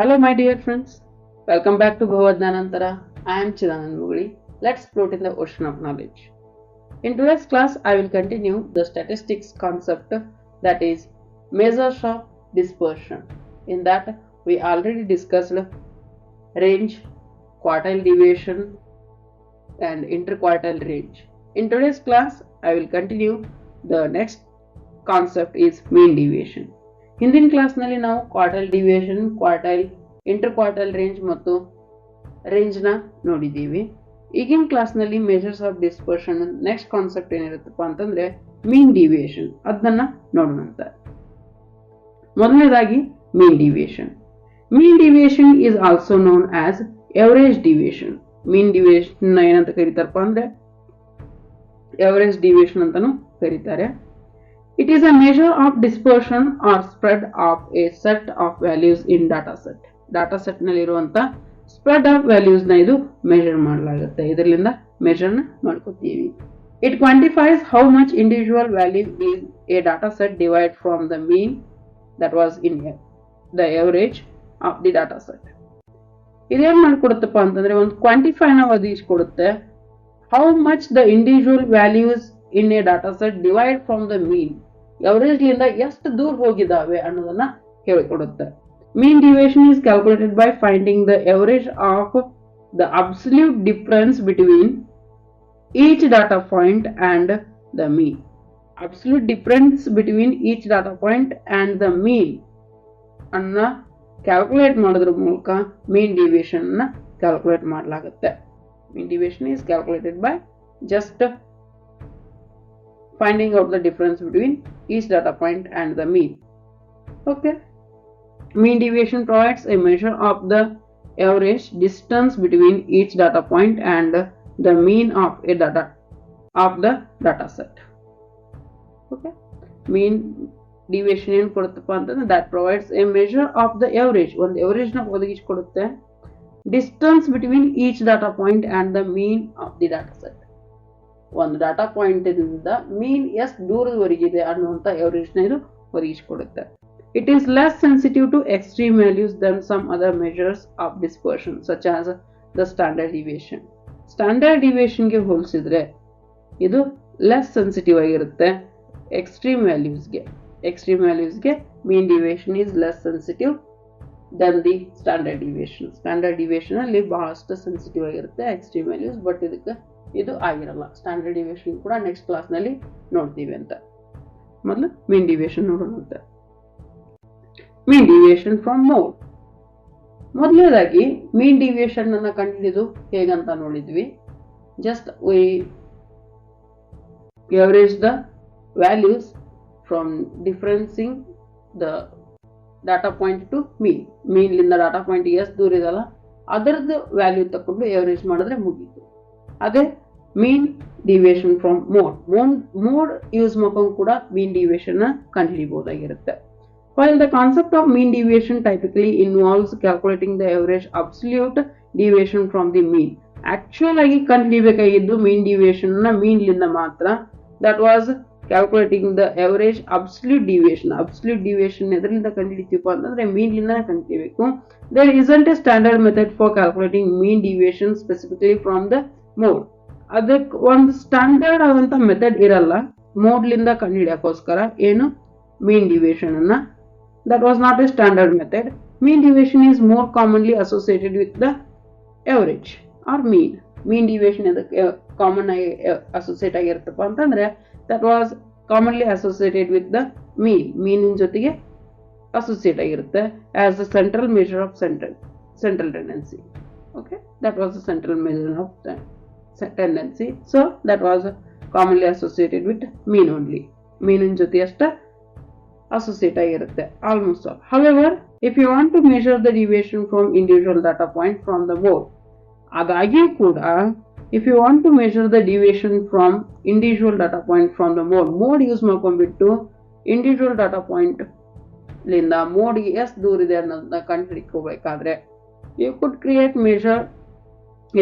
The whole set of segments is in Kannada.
Hello, my dear friends. Welcome back to Bhavadnanantara. I am Chidanand Mugli. Let's float in the ocean of knowledge. In today's class, I will continue the statistics concept, that is, measures of dispersion. In that, we already discussed range, quartile deviation, and interquartile range. In today's class, I will continue the next concept is mean deviation. ಹಿಂದಿನ ಕ್ಲಾಸ್ನಲ್ಲಿ ನಾವು quartile deviation, quartile, inter quartile range ಮತ್ತು ರೇಂಜ್ನ ನೋಡಿದ್ದೀವಿ. ಈಗಿನ ಕ್ಲಾಸ್ನಲ್ಲಿ measures of dispersion next concept ಏನಿರುತ್ತಪ್ಪ ಅಂತಂದ್ರೆ ಮೀನ್ ಡಿವಿಯೇಷನ್, ಅದನ್ನ ನೋಡೋಣಂತ. ಮೊದಲನೇದಾಗಿ mean deviation. Mean deviation is also known as average deviation. Mean deviation ಏನಂತ ಕರೀತಾರಪ್ಪ ಅಂದ್ರೆ ಎವರೇಜ್ ಡಿವಿಯೇಷನ್ ಅಂತಾನು ಕರೀತಾರೆ. It is a measure of dispersion or spread of a set of values in data set. Data set ನಲ್ಲಿರುವಂತ spread of values ನ ಇದು measure ಮಾಡಲಾಗುತ್ತೆ. ಇದರಿಂದ measure ನ ಮಾಡ್ಕೋತೀವಿ. It quantifies how much individual value is a data set divided from the mean that was in the average of the data set. ಇದೇನ್ ಮಾಡ್ಕೊಡುತ್ತಪ್ಪ ಅಂತಂದ್ರೆ ಒಂದು ಕ್ವಾಂಟಿಫೈ ನ ಒದಗಿಸಿಕೊಡುತ್ತೆ. How much the individual values in a data set divide from the mean, average ಲಿಂದ ಎಷ್ಟು ದೂರ ಹೋಗಿದಾವೆ ಅನ್ನೋದನ್ನ ಹೇಳಿಕೊಡುತ್ತೆ. Mean deviation is calculated by finding the average of the absolute difference between each data point and the mean. Absolute difference between each data point and the mean ಅನ್ನ ಕ್ಯಾಲ್ಕುಲೇಟ್ ಮಾಡೋದ್ರ ಮೂಲಕ ಮೀನ್ ಡಿವಿಯೇಷನ್ ಅನ್ನ ಕ್ಯಾಲ್ಕುಲೇಟ್ ಮಾಡಲಾಗುತ್ತೆ. Mean deviation is calculated by just finding out the difference between each data point and the mean. Okay. Mean deviation provides a measure of the average distance between each data point and the mean of the data set. Okay. Mean deviation ಏನು ಕೊಡುತ್ತಪ್ಪ ಅಂತಂದ್ರೆ that provides a measure of the average. ಒಂದು average ನ ಒದಗಿಸಿಕೊಡುತ್ತೆ. Distance between each data point and the mean of the data set. ಒಂದು ಡಾಟಾ ಪಾಯಿಂಟ್ ಇಂದ ಮೀನ್ ಎಷ್ಟು ದೂರದವರೆಗಿದೆ ಅನ್ನುವಂತ ಎವರೇಜ್ ನ ಇದು ಒದಗಿಸಿಕೊಡುತ್ತೆ. It is less sensitive to extreme values than some other measures of dispersion such as the standard deviation. Standard deviation ಗೆ ಹೋಲಿಸಿದ್ರೆ ಇದು ಲೆಸ್ ಸೆನ್ಸಿಟಿವ್ ಆಗಿರುತ್ತೆ ಎಕ್ಸ್ಟ್ರೀಮ್ ವ್ಯಾಲ್ಯೂಸ್ಗೆ. ಎಕ್ಸ್ಟ್ರೀಮ್ ವ್ಯಾಲ್ಯೂಸ್ಗೆ mean deviation is less sensitive than the standard deviation. Standard deviation ಅಲ್ಲಿ ಬಹಳಷ್ಟು ಸೆನ್ಸಿಟಿವ್ ಆಗಿರುತ್ತೆ ಎಕ್ಸ್ಟ್ರೀಮ್ ವ್ಯಾಲ್ಯೂಸ್, ಬಟ್ ಇದಕ್ಕೆ ಇದು ಆಗಿರಲ್ಲ. ಸ್ಟ್ಯಾಂಡರ್ಡ್ ಡಿವಿಯೇಷನ್ ಕೂಡ ನೆಕ್ಸ್ಟ್ ಕ್ಲಾಸ್ ನಲ್ಲಿ ನೋಡ್ತೀವಿ ಅಂತ. ಮೊದಲು ಮೀನ್ ಡಿವಿಯೇಷನ್ ನೋಡೋಣ. Mean deviation from mode. ಮೊದಲನೇದಾಗಿ ಮೀನ್ ಡಿವಿಯೇಷನ್ ಅನ್ನ ಕಂಡುಹಿಡಿದು ಹೇಗಂತ ನೋಡಿದ್ವಿ. Just we average the values from differencing the data point to mean. Mean ಲಿಂದ ಡಾಟಾ ಪಾಯಿಂಟ್ ಎಷ್ಟು ದೂರ ಇದಲ್ಲ ಅದರದ್ದು ವ್ಯಾಲ್ಯೂ ತಕೊಂಡು ಎವರೇಜ್ ಮಾಡಿದ್ರೆ ಮುಗೀತು. ಅದೇ mean deviation from mode. Mode use ಮಾಡ್ಕೊಂಡು ಕೂಡ ಮೀನ್ ಡಿವಿಯೇಷನ್ ನ ಕಂಡುಹಿಡಿಯಬಹುದಾಗಿರುತ್ತೆ. While the concept of mean deviation typically involves calculating the average absolute deviation from the mean. Actual ಆಗಿ ಕಂಡುಹಿಡಿಯಬೇಕಾಗಿದ್ದು ಮೀನ್ ಡಿವಿಯೇಷನ್ ನ ಮೀನ್ ಲಿಂದ ಮಾತ್ರ. That was calculating the average absolute deviation. Absolute deviation ಎದರಿಂದ ಕಂಡುಹಿಡಿತೀವಪ್ಪ ಅಂತಂದ್ರೆ ಮೀನ್ ಲಿಂದ ಕಂಡುಹಿಡಿಯಬೇಕು. There isn't a standard method for calculating mean deviation specifically from the mode. ಅದಕ್ಕೆ ಒಂದು ಸ್ಟ್ಯಾಂಡರ್ಡ್ ಆದಂತ ಮೆಥಡ್ ಇರಲ್ಲ ಮೋಡ್ ಲಿಂದ ಕಂಡುಹಿಡಿಯೋಕ್ಕೋಸ್ಕರ ಏನು ಮೀನ್ ಡಿವಿಯೇಷನ್ ಅನ್ನ. That was not a standard method. Mean deviation is more commonly associated with the average or mean. Mean deviation ಇದಕ್ಕೆ ಕಾಮನ್ ಆಗಿ ಅಸೋಸಿಯೇಟ್ ಆಗಿರುತ್ತಪ್ಪ ಅಂತಂದ್ರೆ that was commonly associated with the mean. mean ಜೊತೆಗೆ associate ಆಗಿರುತ್ತೆ as the central measure of central tendency. Okay, that was the central measure of tendency. So that was commonly associated with mean only. mean ಜೊತೆ ಅಷ್ಟೇ associate ಆಗಿರುತ್ತೆ almost all. However, if you want to measure the deviation from individual data point from the mode, ಆದಾಗ್ಯೂ ಕೂಡ if you want to measure the deviation from individual data point from the mode use ಮಾಡ್ಕೊಂಡ್ಬಿಟ್ಟು ಇಂಡಿವಿಜುವಲ್ ಡಾಟಾ ಪಾಯಿಂಟ್ ಲಿಂದ ಮೋಡ್ಗೆ ಎಷ್ಟು ದೂರ ಇದೆ ಅನ್ನೋದನ್ನ ಕಂಡುಹಿಡಿಯಬೇಕಾದ್ರೆ you could create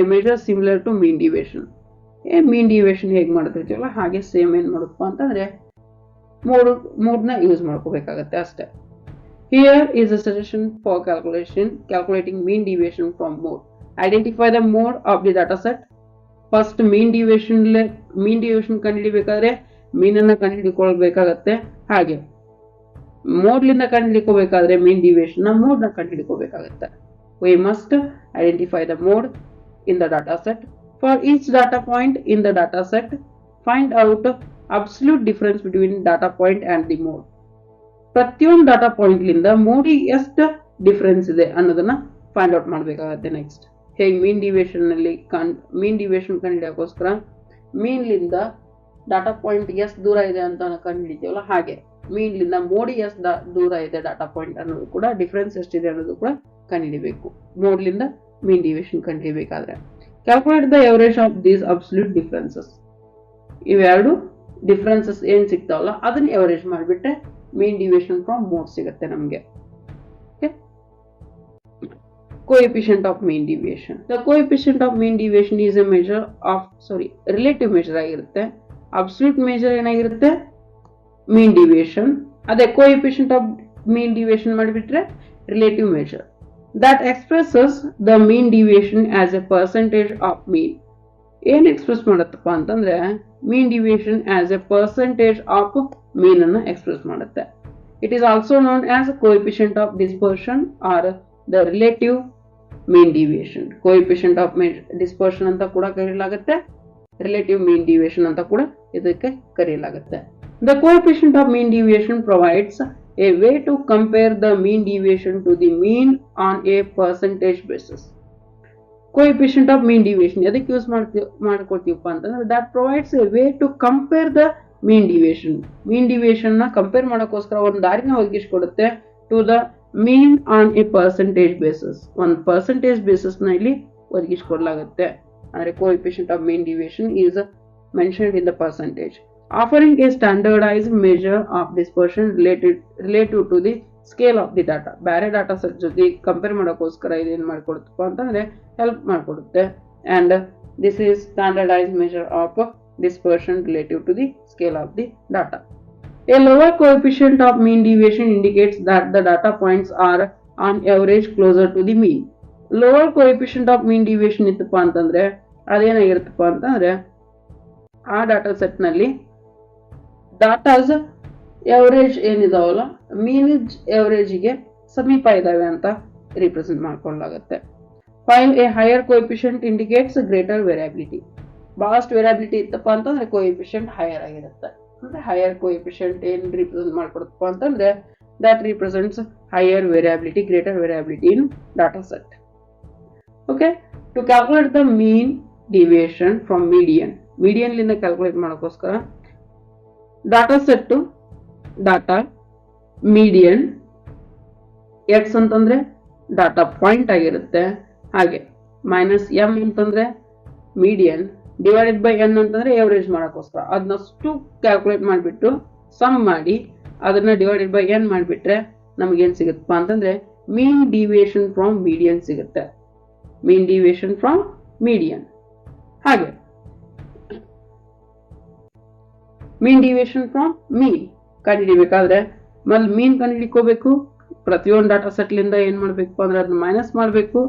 a measure similar to mean deviation. Mean deviation ಹೇಗೆ ಮಾಡ್ತಿರ್ತೀವಲ್ಲ ಹಾಗೆ ಸೇಮ್ ಏನ್ ಮಾಡುತ್ತಪ್ಪ ಅಂತಂದ್ರೆ ಮೋಡ್ನ ಯೂಸ್ ಮಾಡ್ಕೋಬೇಕಾಗತ್ತೆ ಅಷ್ಟೇ. Here is a suggestion for calculating mean deviation from mode. Identify the mode of the data set. First mean deviation ಕಂಡುಹಿಡಿಬೇಕಾದ್ರೆ ಮೀನನ್ನು ಕಂಡುಹಿಡ್ಕೊಳ್ಬೇಕಾಗತ್ತೆ. ಹಾಗೆ ಮೋಡ್ಲಿಂದ ಕಂಡುಹಿಡ್ಕೋಬೇಕಾದ್ರೆ ಮೀನ್ ಡಿವಿಯೇಷನ್ ಮೋಡ್ನ ಕಂಡುಹಿಡ್ಕೋಬೇಕಾಗತ್ತೆ. We must identify the mode in the data set. For each data point in the data set find out absolute difference between data point and the mode. ಪ್ರತಿಯೊಂದು ಡಾಟಾ ಪಾಯಿಂಟ್ಲಿಂದ ಮೋಡಿಗೆ ಎಷ್ಟು ಡಿಫರೆನ್ಸ್ ಇದೆ ಅನ್ನೋದನ್ನ ಫೈಂಡ್ ಔಟ್ ಮಾಡಬೇಕಾಗತ್ತೆ. ನೆಕ್ಸ್ಟ್ ಹೇಗೆ ಮೀನ್ ಡಿವಿಯೇಷನ್ ಕಂಡುಹಿಡಿಯೋಕ್ಕೋಸ್ಕರ ಮೀನ್ಲಿಂದ ಡಾಟಾ ಪಾಯಿಂಟ್ ಎಷ್ಟು ದೂರ ಇದೆ ಅಂತ ಕಂಡುಹಿಡಿತೀವಲ್ಲ, ಹಾಗೆ ಮೀನ್ಲಿಂದ ಮೋಡಿ ಎಷ್ಟು ದೂರ ಇದೆ ಡಾಟಾ ಪಾಯಿಂಟ್ ಅನ್ನೋದು ಕೂಡ, ಡಿಫ್ರೆನ್ಸ್ ಎಷ್ಟಿದೆ ಅನ್ನೋದು ಕೂಡ ಕಂಡುಹಿಡಿಬೇಕು. ಮೋಡ್ಲಿಂದ ಮೀನ್ ಡಿವಿಯೇಷನ್ ಕಂಡುಹಿಡಿಬೇಕಾದ್ರೆ calculate the average of these absolute differences. ಇವೆರಡು ಡಿಫ್ರೆನ್ಸಸ್ ಏನ್ ಸಿಗ್ತಾವಲ್ಲ ಅದನ್ನ ಎವರೇಜ್ ಮಾಡಿಬಿಟ್ರೆ ಮೀನ್ ಡಿವಿಯೇಷನ್ ಫ್ರಮ್ ಮೋಡ್ ಸಿಗುತ್ತೆ ನಮಗೆ. Coefficient of mean deviation. The coefficient of mean deviation is a measure of relative measure ಆಗಿರುತ್ತೆ. Absolute measure ಏನಾಗಿರುತ್ತೆ mean deviation. ಅದೇ coefficient of mean deviation ಮಾಡಿಬಿಟ್ರೆ relative measure. That expresses the mean deviation as a percentage of mean. ಏನ್ ಎಕ್ಸ್ಪ್ರೆಸ್ ಮಾಡುತ್ತಪ್ಪ ಅಂತಂದ್ರೆ mean deviation as a percentage of mean ಅನ್ನು ಎಕ್ಸ್ಪ್ರೆಸ್ ಮಾಡುತ್ತೆ. It is also known as coefficient of dispersion or the relative mean deviation. Coefficient of dispersion ಅಂತ ಕೂಡ ಕರೆಯಲಾಗುತ್ತೆ, relative mean deviation ಅಂತ ಕೂಡ ಇದಕ್ಕೆ ಕರೆಯಲಾಗುತ್ತೆ. The coefficient of mean deviation provides a way to compare the mean deviation to the mean on a percentage basis. Coefficient of mean deviation ಎದಕ್ಕೆ ಯೂಸ್ ಮಾಡ್ಕೊಳ್ತೀವಪ್ಪ ಅಂತಂದ್ರೆ that provides a way to compare the mean deviation. mean deviation ನ ಕಂಪೇರ್ ಮಾಡೋಕ್ಕೋಸ್ಕರ ಒಂದು ದಾರಿನ ಒದಗಿಸಿಕೊಡುತ್ತೆ to the mean on a percentage basis. ಒಂದು ಪರ್ಸೆಂಟೇಜ್ ಬೇಸಿಸ್ ನ ಇಲ್ಲಿ ಒದಗಿಸಿಕೊಡಲಾಗುತ್ತೆ. ಅಂದ್ರೆ coefficient of mean deviation is mentioned in the percentage, offering a standardized measure of dispersion related to the scale of the data. ಬೇರೆ ಡಾಟಾ ಸೆಟ್ ಜೊತೆ ಕಂಪೇರ್ ಮಾಡೋಕ್ಕೋಸ್ಕರ ಇದೇನ್ ಮಾಡ್ಕೊಡುತ್ತಪ್ಪ ಅಂತಂದ್ರೆ help ಮಾಡ್ಕೊಡುತ್ತೆ. and this is standardized measure of dispersion relative to the scale of the data. A lower coefficient of mean deviation indicates that the data points are on average closer to the mean. Lower coefficient of mean deviation ಇತ್ತಪ್ಪ ಅಂತಂದ್ರೆ ಅದೇನಾಗಿರುತ್ತಪ್ಪ ಅಂತಂದ್ರೆ ಆ ಡಾಟಾ ಸೆಟ್ ನಲ್ಲಿ ಡಾಟಾಸ್ ಎವರೇಜ್ ಏನಿದಾವಲ್ಲ ಮೀನ್ ಎವರೇಜ್ಗೆ ಸಮೀಪ ಇದಾವೆ ಅಂತ ರಿಪ್ರೆಸೆಂಟ್ ಮಾಡ್ಕೊಳ್ಳಲಾಗುತ್ತೆ. while a higher coefficient indicates greater variability. ಬಹಳಷ್ಟು ವೇರಿಯಬಿಲಿಟಿ ಇತ್ತಪ್ಪ ಅಂತಂದ್ರೆ ಕೋಎಫಿಷಿಯಂಟ್ ಹೈಯರ್ ಆಗಿರುತ್ತೆ. ಅಂದ್ರೆ ಹೈಯರ್ ಕೋಎಫಿಷಿಯಂಟ್ ಏನ್ ರಿಪ್ರೆಸೆಂಟ್ ಮಾಡ್ಕೊಡುತ್ತಪ್ಪ ಅಂತಂದ್ರೆ that represents higher variability, greater variability in data set. Okay, to calculate the mean deviation from median ಲಿಂದ ಕ್ಯಾಲ್ಕುಲೇಟ್ ಮಾಡೋಕ್ಕೋಸ್ಕರ data set data median x ಅಂತಂದ್ರೆ ಡಾಟಾ ಪಾಯಿಂಟ್ ಆಗಿರುತ್ತೆ, ಹಾಗೆ -m ಅಂತಂದ್ರೆ ಮೀಡಿಯನ್ ಡಿವೈಡೆಡ್ ಬೈ n ಅಂತಂದ್ರೆ ಎವರೇಜ್ ಮಾಡೋಕ್ಕೋಸ್ಕರ ಅದನ್ನಷ್ಟು ಕ್ಯಾಲ್ಕುಲೇಟ್ ಮಾಡಿಬಿಟ್ಟು ಸಮ್ ಮಾಡಿ ಅದನ್ನ ಡಿವೈಡೆಡ್ ಬೈ n ಮಾಡಿಬಿಟ್ರೆ ನಮಗೇನು ಸಿಗುತ್ತಪ್ಪ ಅಂತಂದ್ರೆ ಮೀನ್ ಡಿವಿಯೇಷನ್ ಫ್ರಮ್ ಮೀಡಿಯನ್ ಸಿಗುತ್ತೆ. ಮೀನ್ ಡಿವಿಯೇಷನ್ ಫ್ರಮ್ ಮೀಡಿಯನ್. ಹಾಗೆ ಮೀನ್ ಡಿವಿಯೇಷನ್ ಫ್ರಮ್ ಮೀನ್ ಕಂಡುಹಿಡಿಬೇಕಾದ್ರೆ ಮೊದಲು ಮೀನ್ ಕಂಡುಹಿಡ್ಕೋಬೇಕು. ಪ್ರತಿಯೊಂದು ಡಾಟಾ ಸೆಟ್ಲಿಂದ ಏನ್ ಮಾಡ್ಬೇಕು ಅಂದ್ರೆ ಅದನ್ನ ಮೈನಸ್ ಮಾಡಬೇಕು,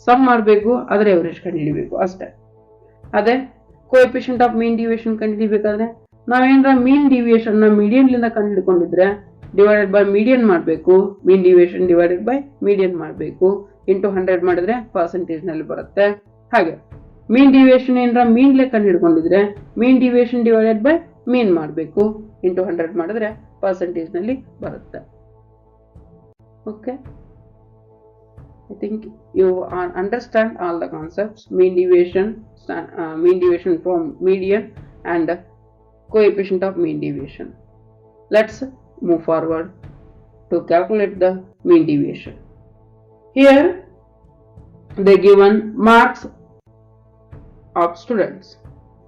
ಸಮ್ ಮಾಡಬೇಕು, ಅದರ ಎವರೇಜ್ ಕಂಡುಹಿಡಿಬೇಕು ಅಷ್ಟೇ. ಅದೇ ಕೋಎಫಿಷಿಯಂಟ್ ಆಫ್ ಮೀನ್ ಡಿವಿಯೇಷನ್ ಕಂಡುಹಿಡಿಬೇಕಾದ್ರೆ ನಾವೇನಾರ ಮೀನ್ ಡಿವಿಯೇಷನ್ ನ ಮೀಡಿಯನ್ ಲಿಂದ ಕಂಡುಹಿಡ್ಕೊಂಡಿದ್ರೆ ಡಿವೈಡೆಡ್ ಬೈ ಮೀಡಿಯನ್ ಮಾಡಬೇಕು, mean deviation divided by median ಮಾಡಬೇಕು, ಇಂಟು 100 ಮಾಡಿದ್ರೆ ಪರ್ಸೆಂಟೇಜ್ ನಲ್ಲಿ ಬರುತ್ತೆ. ಹಾಗೆ ಮೀನ್ ಡಿವಿಯೇಷನ್ ಏನಾರ ಮೀನ್ ಲೆ ಕಂಡುಹಿಡ್ಕೊಂಡಿದ್ರೆ mean deviation divided by mean ಮಾಡಬೇಕು, ಇಂಟು 100 ಮಾಡಿದ್ರೆ ಪರ್ಸೆಂಟೇಜ್ ನಲ್ಲಿ ಬರುತ್ತೆ. Okay, I think you understand all the concepts: mean deviation from median and coefficient of mean deviation. Let's move forward to calculate the mean deviation. Here they given marks of students.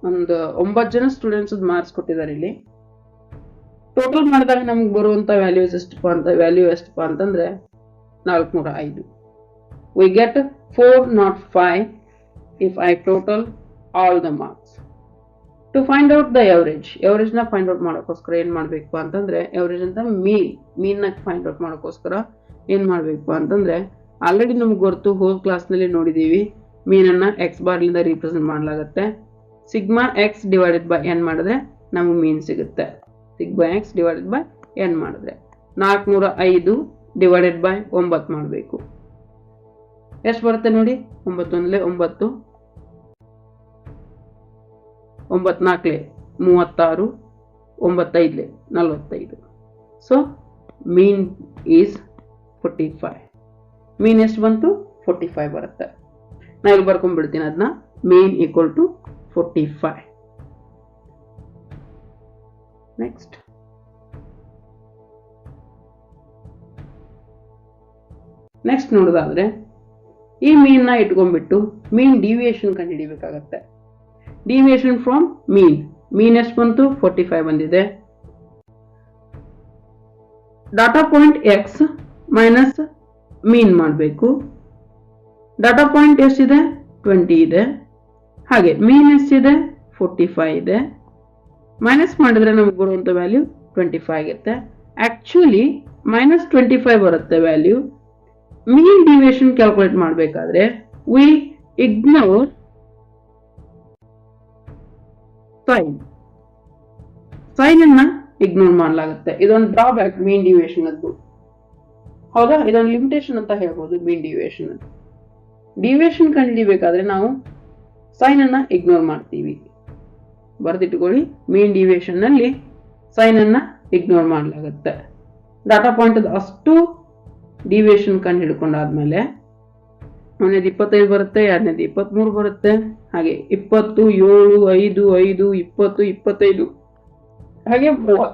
ಒಂದು 9 ಜನ ಸ್ಟೂಡೆಂಟ್ಸ್ ಮಾರ್ಕ್ಸ್ ಕೊಟ್ಟಿದ್ದಾರೆ. ಇಲ್ಲಿ ಟೋಟಲ್ ಮಾಡಿದಾಗ ನಮ್ಗೆ ಬರುವಂತ ವ್ಯಾಲ್ಯೂ ಎಷ್ಟಪ್ಪ ಅಂತಂದ್ರೆ 405. We get 405 if I total all the marks. To find out the average ನ ಫೈಂಡ್ ಔಟ್ ಮಾಡೋಕ್ಕೋಸ್ಕರ ಏನ್ ಮಾಡ್ಬೇಕು ಅಂತಂದ್ರೆ, ಎವರೇಜ್ ಅಂತ ಮೀನ್ ನ ಫೈಂಡ್ ಔಟ್ ಮಾಡೋಕ್ಕೋಸ್ಕರ ಏನು ಮಾಡಬೇಕು ಅಂತಂದರೆ ಆಲ್ರೆಡಿ ನಮ್ಗೆ ಗೊತ್ತು ಹೋಲ್ ಕ್ಲಾಸ್ನಲ್ಲಿ ನೋಡಿದ್ದೀವಿ ಮೀನನ್ನು ಎಕ್ಸ್ ಬಾರ್ಲಿಂದ ರೀಪ್ರೆಸೆಂಟ್ ಮಾಡಲಾಗುತ್ತೆ sigma X divided by N ಮಾಡಿದ್ರೆ ನಮಗೆ ಮೀನ್ ಸಿಗುತ್ತೆ sigma X divided by N ಮಾಡಿದ್ರೆ 405 ಡಿವೈಡೆಡ್ ಬೈ 9 ಮಾಡಬೇಕು ಎಷ್ಟು ಬರುತ್ತೆ ನೋಡಿ 9 1 9 9 4 36 9 5 45 ಸೊ ಮೀನ್ ಈಸ್ 45 ಮೀನ್ ಎಷ್ಟು ಬಂತು 45 ಬರುತ್ತೆ ನಾನು ಇಲ್ಲಿ ಬರ್ಕೊಂಡ್ಬಿಡ್ತೀನಿ ಅದನ್ನ ಮೀನ್ ಈಕ್ವಲ್ ಟು 45 ನೆಕ್ಸ್ಟ್ ನೋಡೋದಾದ್ರೆ ಈ ಮೀನ್ನ ಇಟ್ಕೊಂಡ್ಬಿಟ್ಟು ಮೀನ್ ಡಿವಿಯೇಷನ್ ಕಂಡುಹಿಡಿಬೇಕಾಗತ್ತೆ ಡಿವಿಯೇಷನ್ ಫ್ರಮ್ ಮೀನ್ ಎಷ್ಟು ಬಂತು 45 ಬಂದಿದೆ ಡಾಟಾ ಪಾಯಿಂಟ್ ಎಕ್ಸ್ ಮೈನಸ್ ಮೀನ್ ಮಾಡಬೇಕು ಡಾಟಾ ಪಾಯಿಂಟ್ ಎಷ್ಟಿದೆ 20 ಇದೆ ಹಾಗೆ ಮೀನ್ ಎಷ್ಟಿದೆ 45 ಇದೆ ಮೈನಸ್ ಮಾಡಿದ್ರೆ ನಮಗೆ ಬರುವಂಥ ವ್ಯಾಲ್ಯೂ 25 ಆಗುತ್ತೆ ಆಕ್ಚುಲಿ -25 ಬರುತ್ತೆ ವ್ಯಾಲ್ಯೂ ಮೀನ್ ಡಿವಿಯೇಷನ್ ಕ್ಯಾಲ್ಕುಲೇಟ್ ಮಾಡಬೇಕಾದ್ರೆ ವಿ ಇಗ್ನೋರ್ ಸೈನ್ ಅನ್ನ ಇಗ್ನೋರ್ ಮಾಡಲಾಗುತ್ತೆ ಇದೊಂದು ಡ್ರಾಬ್ಯಾಕ್ ಮೀನ್ ಡಿವಿಯೇಷನ್ ಅದು ಹೌದಾ ಇದೊಂದು ಲಿಮಿಟೇಷನ್ ಅಂತ ಹೇಳ್ಬೋದು ಮೀನ್ ಡಿವಿಯೇಷನ್ ಕಂಡುಹಿಡಿಬೇಕಾದ್ರೆ ನಾವು ಸೈನ್ ಅನ್ನ ಇಗ್ನೋರ್ ಮಾಡ್ತೀವಿ ಬರೆದಿಟ್ಕೊಳ್ಳಿ ಮೀನ್ ಡಿವಿಯೇಷನ್ ನಲ್ಲಿ ಸೈನ್ ಅನ್ನ ಇಗ್ನೋರ್ ಮಾಡಲಾಗುತ್ತೆ ಡಾಟಾ ಪಾಯಿಂಟ್ ಅಷ್ಟು ಡಿವಿಯೇಷನ್ ಕಂಡು ಹಿಡ್ಕೊಂಡಾದ್ಮೇಲೆ ಒಂದನೇದು 25 ಬರುತ್ತೆ ಎರಡನೇದು 23 ಬರುತ್ತೆ ಹಾಗೆ 20 7 5 5 20 25 ಹಾಗೆ 30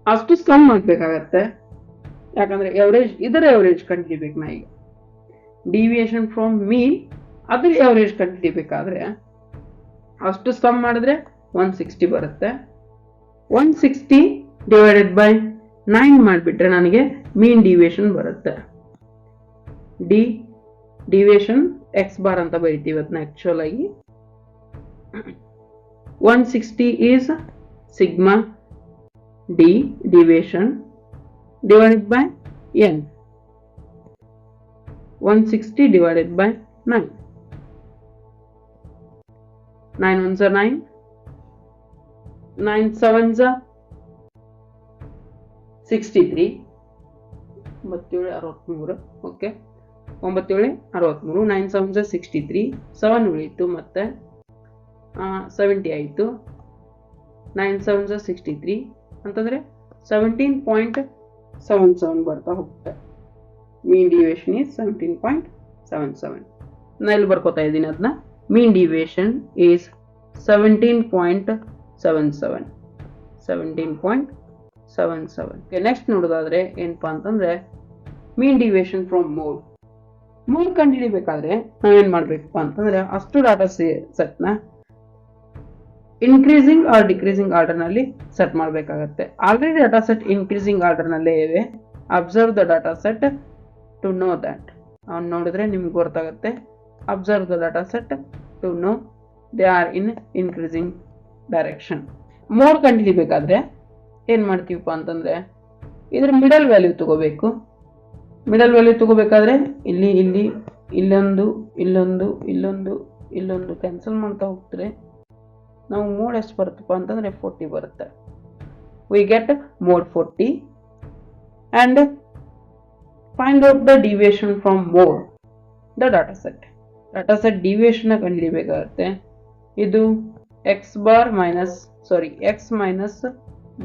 ಅಷ್ಟು ಸಮ್ ಮಾಡ್ಬೇಕಾಗತ್ತೆ ಯಾಕಂದ್ರೆ ಇದರ ಎವರೇಜ್ ಕಂಡುಹಿಡಿಬೇಕು ನಾ ಈಗ ಡಿವಿಯೇಷನ್ ಫ್ರಮ್ ಮೀನ್ ಅದ್ರ ಎವರೇಜ್ ಕಂಡುಹಿಡಿಬೇಕಾದ್ರೆ ಅಷ್ಟು ಸಮ್ ಮಾಡಿದ್ರೆ 160 ಬರುತ್ತೆ 160 ಡಿವೈಡೆಡ್ ಬೈ 9 ಮಾಡಿಬಿಟ್ರೆ ನನಗೆ ಮೀನ್ ಡಿವಿಯೇಷನ್ ಬರುತ್ತೆ ಡಿವಿಯೇಷನ್ ಎಕ್ಸ್ ಬಾರ್ ಅಂತ ಬರೀತೀವಿ ಅದನ್ನ ಆಕ್ಚುಲ್ ಆಗಿ 160 is sigma D deviation divided by N 160 divided by 9 9 ones are 9 9 sevens are 63 63 okay 9 7 63 9 sevens are 63 7 ಉಳಿತು ಮತ್ತೆ 70 ಆಯಿತು 9 sevens are 63 ಅಂತಂದ್ರೆ 17.77 ಬರ್ತಾ ಹೋಗುತ್ತೆ ಮೀನ್ ಡಿವಿಯೇಷನ್ ಇಸ್ 17.77 ನಾನು ಇಲ್ಲಿ ಬರ್ಕೋತಾ ಇದ್ದೀನಿ ಅದನ್ನ mean deviation is 17.77 okay next ನೋಡೋದಾದ್ರೆ ಏನಪ್ಪಾ ಅಂತಂದ್ರೆ mean deviation from mode ಕಂಡುಹಿಡಿಬೇಕಾದ್ರೆ ನಾವೇನ್ ಮಾಡ್ಬೇಕಪ್ಪ ಅಂತಂದ್ರೆ ಅಷ್ಟು ಡಾಟಾ ಸೆಟ್ ನ ಇನ್ಕ್ರೀಸಿಂಗ್ ಆರ್ ಡಿಕ್ರೀಸಿಂಗ್ ಆರ್ಡರ್ ನಲ್ಲಿ ಸೆಟ್ ಮಾಡಬೇಕಾಗುತ್ತೆ already data set increasing order ನಲ್ಲೇ ಇವೆ observe the data set to know that ಅವ್ನು ನೋಡಿದ್ರೆ ನಿಮ್ಗೆ ಗೊತ್ತಾಗುತ್ತೆ observe the data set to know they are in increasing direction more ಕಂಡುಹಿಡಿಬೇಕಾದ್ರೆ ಏನು ಮಾಡ್ತೀವಪ್ಪ ಅಂತಂದ್ರೆ ಇದರ ಮಿಡಲ್ ವ್ಯಾಲ್ಯೂ ತಗೋಬೇಕು ಮಿಡಲ್ ವ್ಯಾಲ್ಯೂ ತಗೋಬೇಕಾದ್ರೆ ಇಲ್ಲಿ ಇಲ್ಲಿ ಇಲ್ಲೊಂದು ಇಲ್ಲೊಂದು ಇಲ್ಲೊಂದು ಇಲ್ಲೊಂದು ಕ್ಯಾನ್ಸಲ್ ಮಾಡ್ತಾ ಹೋಗ್ತಾರೆ ನಾವು ಮೋಡ್ ಎಷ್ಟು ಬರುತ್ತಪ್ಪ ಅಂತಂದ್ರೆ 40 ಬರುತ್ತೆ we get mode 40 and find out the deviation from mode the data set deviation ಕಂಡುಹಿಡಿಬೇಕಾಗುತ್ತೆ ಇದು ಎಕ್ಸ್ ಮೈನಸ್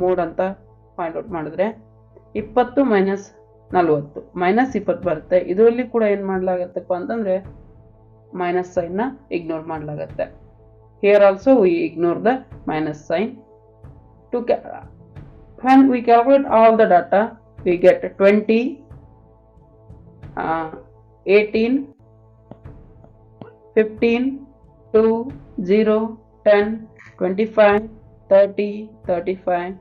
ಮೋಡ್ ಅಂತ ಫೈಂಡ್ ಔಟ್ ಮಾಡಿದ್ರೆ 20 ಮೈನಸ್ 40 ಮೈನಸ್ 20 ಬರುತ್ತೆ ಇದರಲ್ಲಿ ಕೂಡ ಏನು ಮಾಡಲಾಗತ್ತಪ್ಪ ಅಂತಂದ್ರೆ ಮೈನಸ್ ಸೈನ್ ನ ಇಗ್ನೋರ್ ಮಾಡಲಾಗುತ್ತೆ here also we ignore the minus sign to when we calculate all the data we get 20 18 15 2 0 10 25 30 35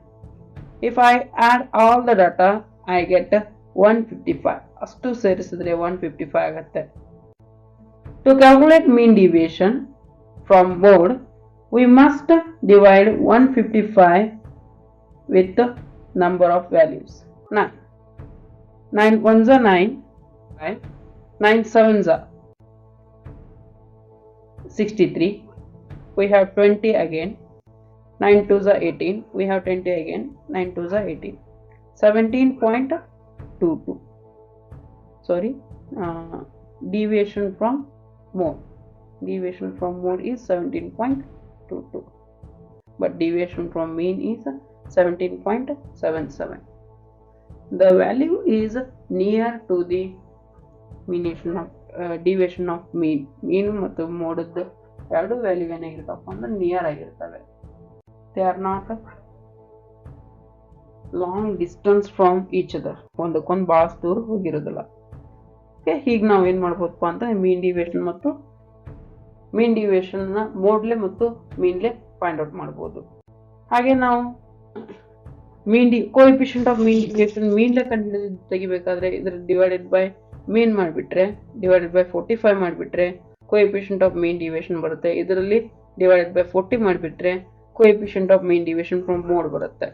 if I add all the data I get 155 ಅಷ್ಟು ಸೇರಿಸಿದ್ರೆ 155 ಆಗುತ್ತೆ to calculate mean deviation from mode we must divide 155 with the number of values 9 9 ones are 9, 5, 9 sevens are 63. We have 20 again. 9 twos are 18. We have 20 again. 9 twos are 18. 17.22. Sorry, deviation from mode. Deviation from mode is 17.22. But deviation from mean is 17.77. The value is near to the deviation of mean. Mean ಮತ್ತು ಮೋಡದ್ದು ಎರಡು ವ್ಯಾಲ್ಯೂ ಏನಾಗಿರ್ತಪ್ಪ ಅಂದ್ರೆ ನಿಯರ್ ಆಗಿರ್ತವೆ. They are not long distance from each other. ಒಂದಕ್ಕೊಂದು ಭಾಳ ದೂರ ಹೋಗಿರೋದಿಲ್ಲ. ಓಕೆ, ಹೀಗೆ ನಾವು ಏನು ಮಾಡ್ಬೋದಪ್ಪ ಅಂತ ಮೀನ್ ಡಿವಿಯೇಷನ್ ಮತ್ತು ಮೀನ್ ಡಿವಿಯೇಷನ್ನ ಮೋಡ್ಲೆ ಮತ್ತು ಮೀನ್ಲೆ ಫೈಂಡ್ ಔಟ್ ಮಾಡ್ಬೋದು. ಹಾಗೆ ನಾವು ಕೋಎಫಿಷಿಯಂಟ್ ಆಫ್ ಮೀನ್ ಡಿವಿಯೇಷನ್ ಮೀನ್ಲೆ ಕಂಡು ತೆಗಿಬೇಕಾದ್ರೆ ಇದ್ರ ಡಿವೈಡೆಡ್ ಬೈ ಮೀನ್ ಮಾಡಿಬಿಟ್ರೆ ಡಿವೈಡೆಡ್ ಬೈ 45 ಮಾಡಿಬಿಟ್ರೆ ಕೋಎಫಿಷಿಯಂಟ್ ಆಫ್ ಮೀನ್ ಡಿವಿಯೇಷನ್ ಬರುತ್ತೆ. ಇದರಲ್ಲಿ ಡಿವೈಡೆಡ್ ಬೈ 40 ಮಾಡಿಬಿಟ್ರೆ coefficient of mean deviation from mode ಬರುತ್ತೆ.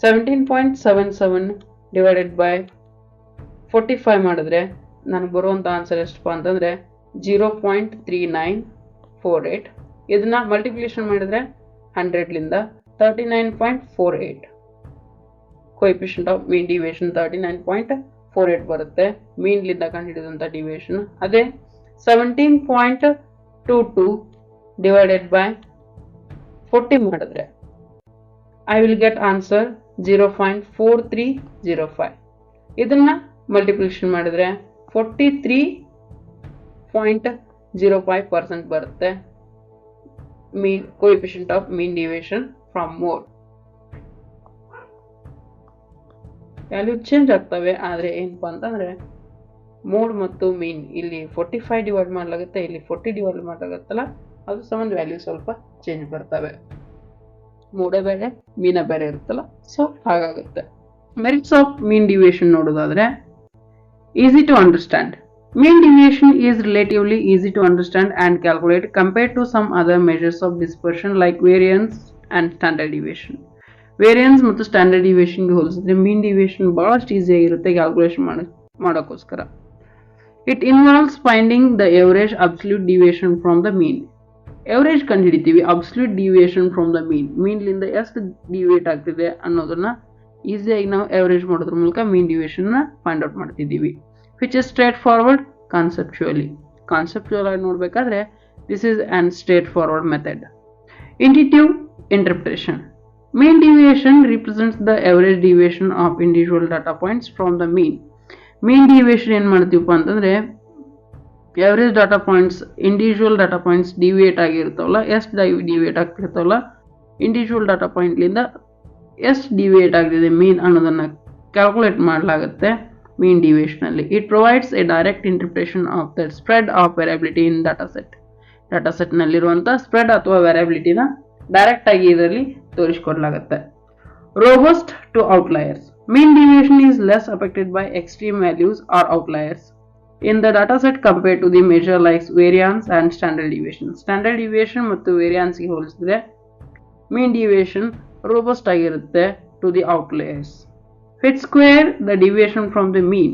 17.77 ಡಿವೈಡೆಡ್ ಬೈ 45 ಮಾಡಿದ್ರೆ ನನಗೆ ಬರುವಂಥ ಆನ್ಸರ್ ಎಷ್ಟಪ್ಪ ಅಂತಂದರೆ 0.3948. ಇದನ್ನ ಮಲ್ಟಿಪ್ಲಿಕೇಶನ್ ಮಾಡಿದ್ರೆ 100ಲಿಂದ 39.48. ಕೋಎಫಿಷಿಯಂಟ್ ಆಫ್ ಮೀನ್ ಡಿವಿಯೇಷನ್ 39.48 ಬರುತ್ತೆ ಮೀನ್ಲಿಂದ ಕಂಡುಹಿಡಿದಂಥ ಡಿವಿಯೇಷನ್. ಅದೇ 17.22 ಡಿವೈಡೆಡ್ ಬೈ 40 ಮಾಡಿದ್ರೆ ಐ ವಿಲ್ ಗೆಟ್ ಆನ್ಸರ್ 0.4305. ಇದನ್ನ ಮಲ್ಟಿಪ್ಲಿಕೇಶನ್ ಮಾಡಿದ್ರೆ 43.05% ಬರುತ್ತೆ mean coefficient of mean deviation from mode. Value change ಆಗ್ತವೆ, ಆದರೆ ಏನಪ್ಪ ಅಂತಂದರೆ ಮೋಡ್ ಮತ್ತು ಮೀನ್ ಇಲ್ಲಿ 45 ಡಿವೈಡ್ ಮಾಡಲಾಗುತ್ತೆ, ಇಲ್ಲಿ 40 ಡಿವೈಡ್ ಮಾಡಲಾಗುತ್ತಲ್ಲ, ಅದು ಸಂಬಂಧ ವ್ಯಾಲ್ಯೂ ಸ್ವಲ್ಪ ಚೇಂಜ್ ಬರ್ತವೆ. ಮೋಡೇ ಬೇರೆ ಮೀನ ಬೇರೆ ಇರುತ್ತಲ್ಲ, ಸೊ ಹಾಗಾಗುತ್ತೆ. ಮೆರಿಟ್ಸ್ ಆಫ್ ಮೀನ್ ಡಿವಿಯೇಷನ್ ನೋಡೋದಾದ್ರೆ easy to understand. Mean deviation is relatively easy to understand and calculate compared to some other measures of dispersion like variance and standard deviation. Variance ಮತ್ತು ಸ್ಟ್ಯಾಂಡರ್ಡ್ ಡಿವಿಯೇಷನ್ಗೆ ಹೋಲಿಸಿದ್ರೆ ಮೀನ್ ಡಿವಿಯೇಷನ್ ಬಹಳಷ್ಟು ಈಸಿ ಆಗಿರುತ್ತೆ ಕ್ಯಾಲ್ಕುಲೇಷನ್ ಮಾಡೋಕ್ಕೋಸ್ಕರ. It involves finding the average absolute deviation from the mean. Average ಕಂಡುಹಿಡಿತೀವಿ, absolute deviation from the mean, ಮೀನ್ಲಿಂದ ಎಷ್ಟು ಡಿವಿಯೇಟ್ ಆಗ್ತಿದೆ ಅನ್ನೋದನ್ನ ಈಸಿಯಾಗಿ ನಾವು ಎವರೇಜ್ ಮಾಡೋದ್ರ ಮೂಲಕ ಮೀನ್ ಡಿವಿಯೇಷನ್ನ ಫೈಂಡ್ ಔಟ್ ಮಾಡ್ತಿದ್ದೀವಿ. Which is straightforward conceptually. Conceptual ಆಗಿ ನೋಡಬೇಕಾದ್ರೆ this is an straightforward method. Intuitive interpretation. Mean deviation represents the average deviation of individual data points from the mean. Mean deviation ಏನು ಮಾಡ್ತೀವಪ್ಪ ಅಂತಂದ್ರೆ average data points, individual data points deviate ಆಗಿರ್ತಾವಲ್ಲ, ಎಷ್ಟು ಡಿವಿಯೇಟ್ ಆಗ್ತಿರ್ತಾವಲ್ಲ, ಇಂಡಿವಿಜುವಲ್ ಡಾಟಾ ಪಾಯಿಂಟ್ಲಿಂದ ಎಷ್ಟು ಡಿವಿಯೇಟ್ ಆಗಿದೆ ಮೀನ್ ಅನ್ನೋದನ್ನ ಕ್ಯಾಲ್ಕುಲೇಟ್ ಮಾಡಲಾಗುತ್ತೆ mean deviation ಅಲ್ಲಿ. It provides a direct interpretation of the spread of variability in dataset. Dataset ನಲ್ಲಿರುವಂಥ ಸ್ಪ್ರೆಡ್ ಅಥವಾ ವೇರಿಯಬಿಲಿಟಿನ ಡೈರೆಕ್ಟ್ ಆಗಿ ಇದರಲ್ಲಿ ತೋರಿಸಿಕೊಡಲಾಗುತ್ತೆ. Robust to outliers. Mean deviation is less affected by extreme values or outliers in the dataset compared to the measure likes variance and standard deviation. Standard deviation ಮತ್ತು ವೇರಿಯಾನ್ಸ್ಗೆ ಹೋಲಿಸಿದ್ರೆ ಮೀನ್ ಡಿವಿಯೇಷನ್ ರೋಬಸ್ಟ್ ಆಗಿರುತ್ತೆ to the outliers. Fit square the deviation from the mean.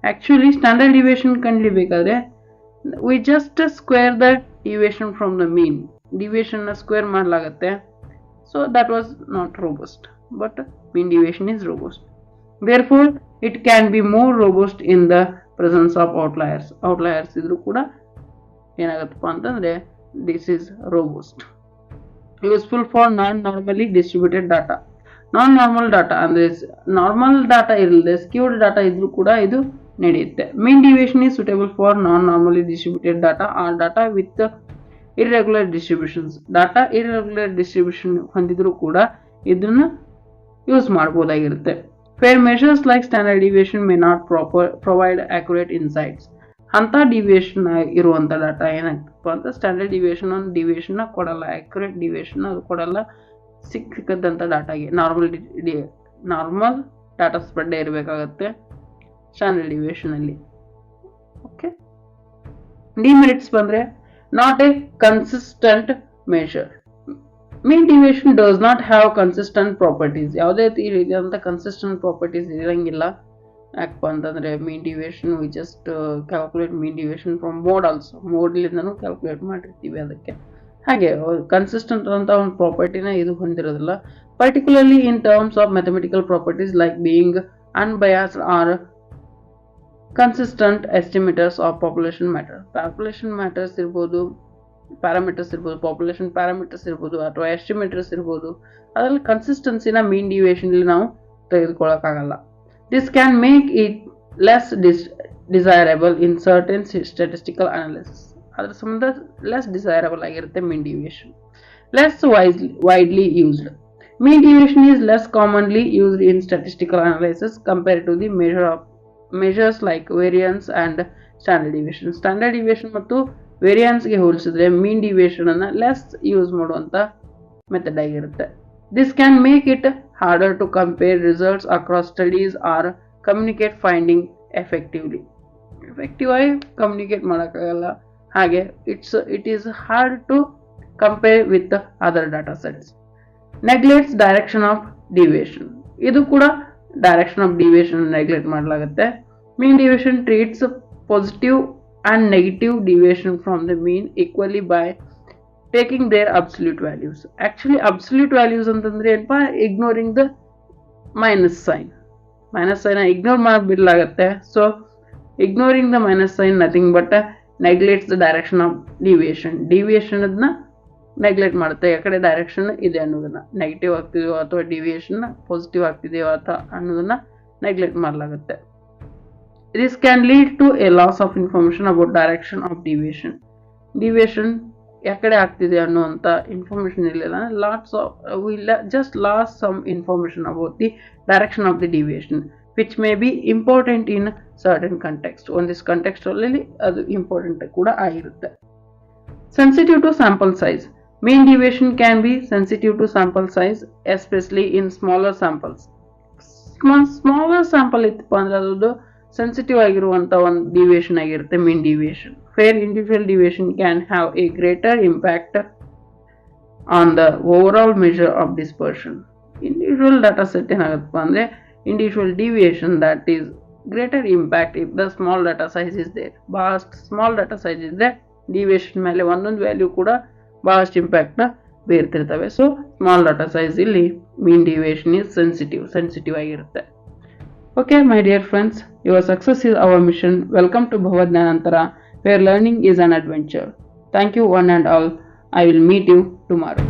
Actually standard deviation ಕಂಡುಹಿಡಿಯಬೇಕಾದ್ರೆ we just square the deviation from the mean. Deviation ನ square ಮಾಡಲಾಗುತ್ತೆ. So that was not robust, but mean deviation is robust. Therefore it can be more robust in the presence of outliers. Outliers ಇದ್ರೂ ಕೂಡ ಏನಾಗುತ್ತಪ್ಪ ಅಂತಂದ್ರೆ this is robust. Useful for non-normally distributed data. Non normal data ಅಂದರೆ ನಾರ್ಮಲ್ ಡಾಟಾ ಇರಲಿದೆ, ಸ್ಕ್ಯೂಡ್ ಡಾಟಾ ಇದ್ರೂ ಕೂಡ ಇದು ನಡೆಯುತ್ತೆ. Mean deviation is suitable for non normally distributed data or data with irregular distributions. Data irregular distribution ಹೊಂದಿದ್ರೂ ಕೂಡ ಇದನ್ನು ಯೂಸ್ ಮಾಡ್ಬೋದಾಗಿರುತ್ತೆ. Fair measures like standard deviation may not provide accurate insights. ಅಂಥ ಡಿವಿಯೇಷನ್ ಇರುವಂಥ ಡಾಟಾ ಏನಾಗ್ತಪ್ಪ ಅಂತ ಸ್ಟ್ಯಾಂಡರ್ಡ್ ಡಿವಿಯೇಷನ್ನ ಕೊಡಲ್ಲ, ಅಕ್ಯುರೇಟ್ ಡಿವಿಯೇಷನ್ ಅದು ಕೊಡಲ್ಲ. ಸಿಕ್ಕದಂಥ ಡಾಟಾಗೆ ನಾರ್ಮಲ್ ಡಾಟಾ ಸ್ಪ್ರೆಡ್ ಇರಬೇಕಾಗತ್ತೆ ಸ್ಟ್ಯಾಂಡರ್ಡ್ ಡಿವಿಯೇಷನಲ್ಲಿ. ಓಕೆ, ಡಿಮೆರಿಟ್ಸ್ ಬಂದರೆ not a consistent measure. Mean deviation does not have consistent properties. ಯಾವುದೇ ರೀತಿಯಾದಂಥ ಕನ್ಸಿಸ್ಟೆಂಟ್ ಪ್ರಾಪರ್ಟೀಸ್ ಇರಂಗಿಲ್ಲ. ಯಾಕಪ್ಪ ಅಂತಂದರೆ mean deviation we just calculate mean deviation from mode also, ಮೋಡ್ಲಿಂದನೂ ಕ್ಯಾಲ್ಕುಲೇಟ್ ಮಾಡಿರ್ತೀವಿ ಅದಕ್ಕೆ. ಹಾಗೆ ಕನ್ಸಿಸ್ಟೆಂಟ್ ಅಂತ ಒಂದು ಪ್ರಾಪರ್ಟಿನ ಇದು ಹೊಂದಿರೋದಿಲ್ಲ. Particularly in terms of mathematical properties like being unbiased or consistent estimators of population matters ಇರ್ಬೋದು, ಪ್ಯಾರಾಮೀಟರ್ಸ್ ಇರ್ಬೋದು, ಪಾಪ್ಯುಲೇಷನ್ ಪ್ಯಾರಾಮೀಟರ್ಸ್ ಇರ್ಬೋದು, ಅಥವಾ ಎಸ್ಟಿಮೇಟರ್ಸ್ ಇರ್ಬೋದು. ಅದರಲ್ಲಿ ಕನ್ಸಿಸ್ಟೆನ್ಸಿನ ಮೀನ್ ಡಿವಿಯೇಷನ್ಲಿ ನಾವು ತೆಗೆದುಕೊಳ್ಳೋಕ್ಕಾಗಲ್ಲ. This can make it less desirable in certain statistical analysis. ಅದರ ಸಂಬಂಧ ಲೆಸ್ ಡಿಸೈರಬಲ್ ಆಗಿರುತ್ತೆ mean deviation. Less widely used. Mean deviation is less commonly used in statistical analysis compared to the measures like variance and standard deviation. Standard deviation ಮತ್ತು variance ಗೆ ಹೋಲಿಸಿದ್ರೆ mean deviation ಅನ್ನು less ಯೂಸ್ ಮಾಡುವಂತ ಮೆಥಡ್ ಆಗಿರುತ್ತೆ. This can make it harder to compare results across studies or communicate finding effectively. Effective ಆಗಿ communicate ಮಾಡೋಕ್ಕಾಗಲ್ಲ. ಹಾಗೆ it is hard to compare with the other data sets. Neglects direction of deviation. ಇದು ಕೂಡ direction of deviation neglect ಮಾಡಲಾಗುತ್ತೆ. Mean deviation treats positive and negative deviation from the mean equally by taking their absolute values. Actually absolute values ಅಂತಂದ್ರೆ ಏನಪ್ಪಾ, ignoring the minus sign ignore ಮಾಡಬಿಡಲಾಗುತ್ತೆ. So ignoring the minus sign nothing but neglects the direction of deviation ಅದನ್ನ ನೆಗ್ಲೆಕ್ಟ್ ಮಾಡುತ್ತೆ. ಯಾಕಡೆ ಡೈರೆಕ್ಷನ್ ಇದೆ ಅನ್ನೋದನ್ನ, ನೆಗೆಟಿವ್ ಆಗ್ತಿದೆಯೋ ಅಥವಾ ಡಿವಿಯೇಷನ್ ಪಾಸಿಟಿವ್ ಆಗ್ತಿದೆಯೋ ಅಥವಾ ಅನ್ನೋದನ್ನ ನೆಗ್ಲೆಕ್ಟ್ ಮಾಡಲಾಗುತ್ತೆ. This can lead to a loss of information about direction of deviation ಯಾಕಡೆ ಆಗ್ತಿದೆ ಅನ್ನುವಂಥ ಇನ್ಫಾರ್ಮೇಶನ್ ಇರಲಿಲ್ಲ. Just loss some information about the direction of the deviation which may be important in certain context. ಒಂದಿಷ್ಟು ಕಂಟೆಕ್ಸ್ಟಲ್ಲಿ ಅದು ಇಂಪಾರ್ಟೆಂಟ್ ಕೂಡ ಆಗಿರುತ್ತೆ. Sensitive to sample size. Mean deviation can be sensitive to sample size, especially in smaller samples. Smaller sample ಇತ್ತಪ್ಪ ಅಂದ್ರೆ ಅದು ಸೆನ್ಸಿಟಿವ್ ಆಗಿರುವಂಥ ಒಂದು ಡಿವಿಯೇಷನ್ ಆಗಿರುತ್ತೆ mean deviation. Where individual deviation can have a greater impact on the overall measure of dispersion. Individual data set ಏನಾಗುತ್ತಪ್ಪ ಅಂದ್ರೆ individual deviation that is greater impact if the small data size is there. Vast small data size is there. ಡಿವಿಯೇಷನ್ ಮೇಲೆ ಒಂದೊಂದು ವ್ಯಾಲ್ಯೂ ಕೂಡ ಬಹಳಷ್ಟು ಇಂಪ್ಯಾಕ್ಟ್ನ ಬೀರ್ತಿರ್ತವೆ. ಸೊ ಸ್ಮಾಲ್ ಡಾಟಾ ಸೈಜ್ ಇಲ್ಲಿ ಮೀನ್ ಡಿವಿಯೇಷನ್ ಇಸ್ ಸೆನ್ಸಿಟಿವ್ ಆಗಿರುತ್ತೆ. Okay my dear friends, your success is our mission. Welcome to ಭವಜ್ಞಾನಾಂತರ, where learning is an adventure. Thank you one and all. I will meet you tomorrow.